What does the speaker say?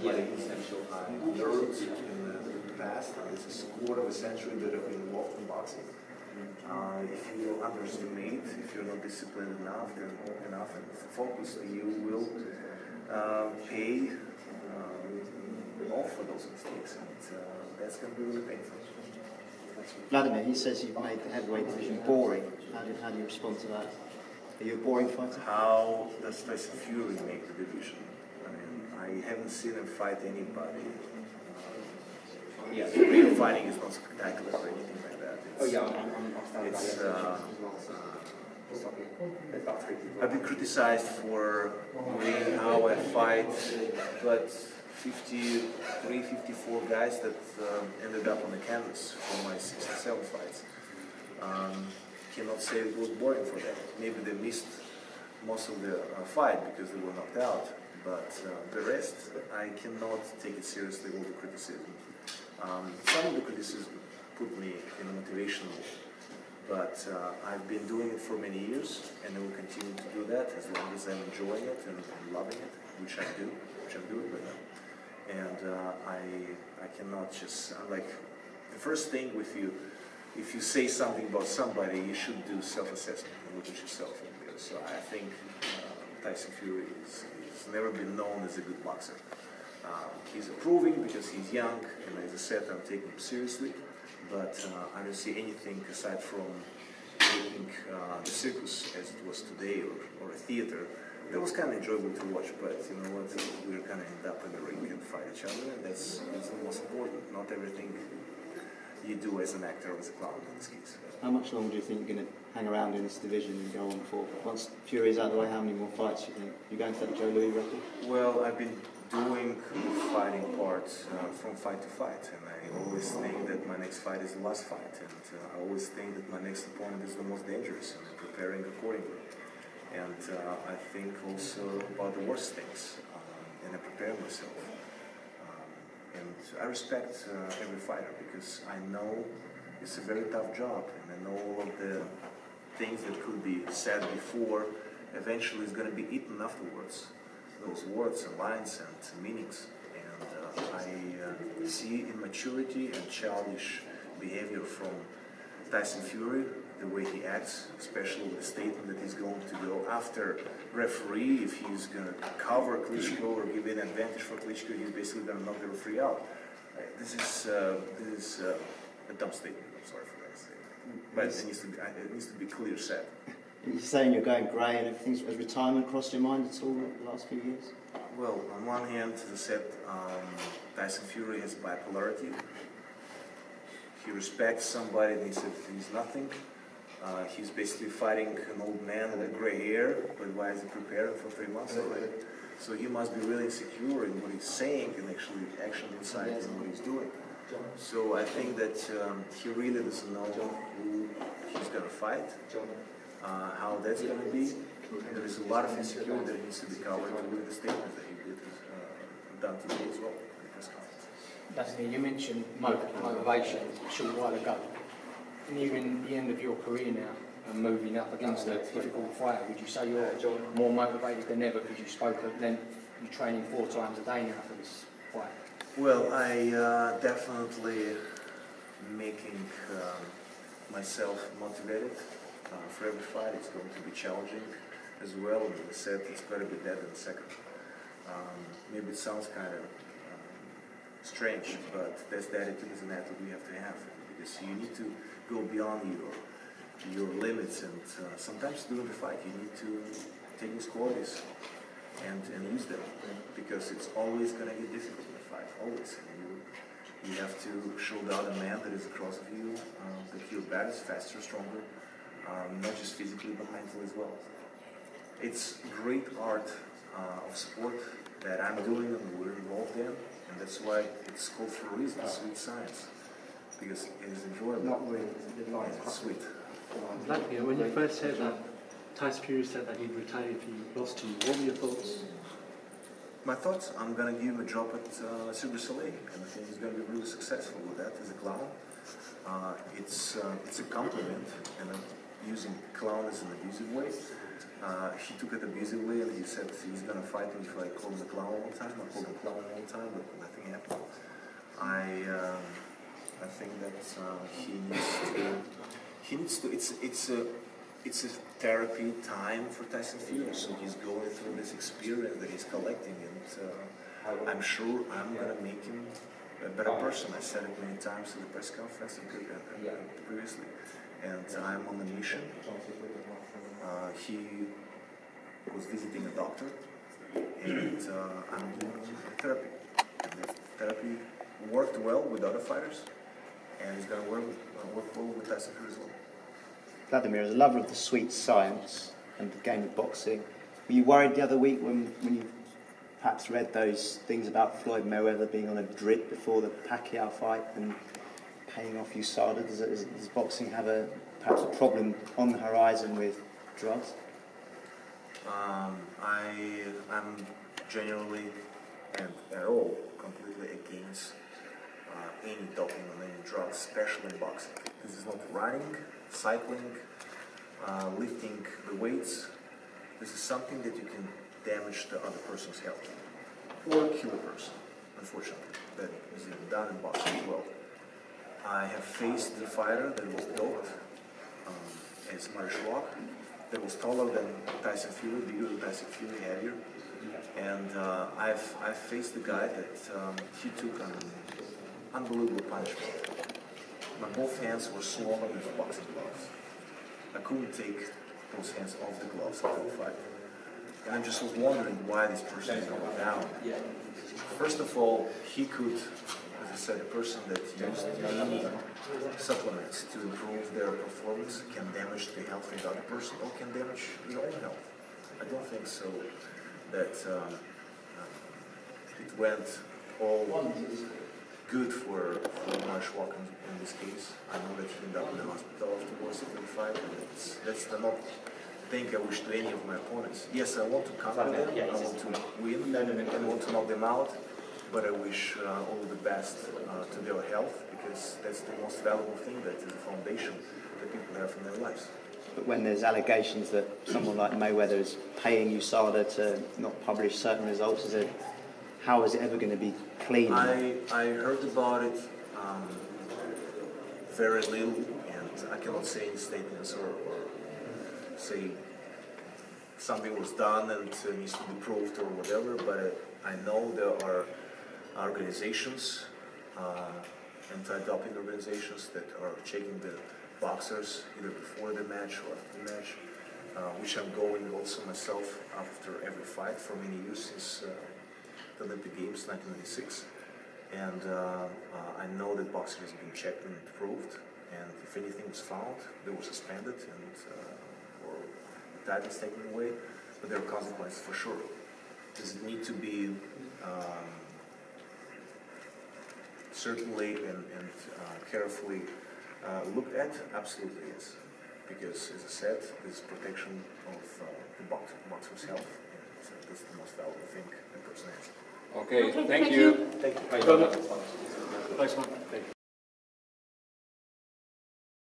somebody who learned in the past, this is a quarter of a century that I've been involved in boxing. If you underestimate, if you're not disciplined enough and focused, you will pay off for those mistakes, and that's going to be really painful. Wladimir, he says you've made the heavyweight division boring. How do you respond to that? Are you a boring fighter? How does Tyson Fury make the division? I mean, I haven't seen him fight anybody. Real fighting is not spectacular or anything like that. I've been criticized for how I fight, but 53, 54 guys that ended up on the canvas for my 67 fights. Cannot say it was boring for them. Maybe they missed most of the fight because they were knocked out, but the rest, I cannot take it seriously, all the criticism. Some of the criticism put me in a motivation mode, but I've been doing it for many years, and I will continue to do that as long as I'm enjoying it and loving it, which I'm doing right now. And I cannot just, like, the first thing with you, if you say something about somebody, you should do self-assessment and look at yourself in there. So I think Tyson Fury has never been known as a good boxer. He's improving because he's young, and as I said, I'm taking him seriously, but I don't see anything aside from making the circus as it was today, or a theater. It was kind of enjoyable to watch, but you know what, we're going to end up in the ring and fight each other, and that's the most important. Not everything you do as an actor or as a clown in this case. How much longer do you think you're going to hang around in this division and go on for? Once Fury's out of the way, how many more fights do you think? You're going to that Joe Louis record? Well, I've been doing the fighting part from fight to fight, and I always think that my next fight is the last fight, and I always think that my next opponent is the most dangerous, and I'm preparing accordingly. And I think also about the worst things, and I prepare myself. And I respect every fighter because I know it's a very tough job, and I know all of the things that could be said before eventually is going to be eaten afterwards. Those words and lines and meanings. And I see immaturity and childish behavior from Tyson Fury, the way he acts, especially with the statement that he's going to go after referee. If he's going to cover Klitschko or give an advantage for Klitschko, he's basically going to knock the referee out. This is a dumb statement. I'm sorry for that statement, but it needs to be clear said. You're saying you're going grey and everything. Has retirement crossed your mind at all the last few years? Well, on one hand, as I said, Tyson Fury has bipolarity. He respects somebody and he says he's nothing. He's basically fighting an old man with gray hair, but why is he preparing for 3 months already? So he must be really insecure in what he's saying and actually inside in what he's doing. So I think that he really doesn't know who he's going to fight, how that's going to be. And there is a lot of insecurity that needs to be covered with the statement that he did done today as well. Wladimir, you mentioned motivation a short while ago. And you're in the end of your career now and moving up against a difficult fighter. Would you say you're more motivated than ever because you spoke at length, you're training 4 times a day now for this fight? Well, I definitely making myself motivated for every fight. It's going to be challenging as well. And as I said, it's got to be dead in a second. Maybe it sounds kind of strange, but that's the attitude as an athlete we have to have, because you need to go beyond your limits, and sometimes during the fight you need to take these qualities and use them, because it's always going to get difficult in the fight, always. You have to show the other man that is across of you that you're better, faster, stronger, not just physically but mentally as well. It's great art of sport that I'm doing and we're involved in, and that's why it's called for a reason, sweet science, because it is enjoyable. Not really. It's sweet. Wladimir, when you first said that Tyson Fury said that he'd retire if he lost to you, what were your thoughts? My thoughts? I'm going to give him a drop at Cirque du Soleil, and I think he's going to be really successful with that as a clown. It's a compliment, and I'm using clown as an abusive way. He took it abusively and he said he's gonna fight me if I call him a clown all the time. I called him a clown all the time, but nothing happened. I think that he needs to. It's a therapy time for Tyson Fury. So he's going through this experience that he's collecting, and I'm sure I'm gonna make him a better person. I said it many times in the press conference previously, and I'm on a mission. He was visiting a doctor, and I'm doing therapy. And the therapy worked well with other fighters, and it's going to work well with Tyson Fury as well. Wladimir, as a lover of the sweet science and the game of boxing, were you worried the other week when you perhaps read those things about Floyd Mayweather being on a drip before the Pacquiao fight and paying off USADA? Does boxing have perhaps a problem on the horizon with drugs? I'm genuinely and at all completely against any doping on any drugs, especially in boxing. This is not running, cycling, lifting the weights. This is something that you can damage the other person's health or kill a person, unfortunately. That is even done in boxing as well. I have faced the fighter that was doped as Marischwak, that was taller than Tyson Fury, bigger than Tyson Fury, heavier. And I've faced the guy that he took an unbelievable punishment. My both hands were swollen with boxing gloves. I couldn't take those hands off the gloves after the fight. And I just was wondering why this person is going down. First of all, he could, as I said, a person that used many supplements to improve their performance can damage the health of the other person or can damage your own health. I don't think so that it went all good for Marischwak in this case. I know that he ended up in the hospital afterwards after the fight, and that's not thing I wish to any of my opponents. Yes, I want to conquer them, I want to win, and want to knock them out, but I wish all the best to their health, because that's the most valuable thing, that is the foundation that people have in their lives. But when there's allegations that someone like Mayweather is paying USADA to not publish certain results, how is it ever going to be clean? I heard about it very little, and I cannot say any statements or say something was done and needs to be proved or whatever, but I know there are organizations, anti-doping organizations, that are checking the boxers either before the match or after the match, which I'm going also myself after every fight for many years, since the Olympic Games 1996. And I know that boxing has been checked and proved, and if anything was found, they were suspended and or titles taken away, but there are consequences for sure. Does it need to be certainly and carefully looked at? Absolutely yes, because as I said, this is protection of the boxer's health, and that's the most valuable thing a person has. Okay, thank you. Thank you. Thanks, man.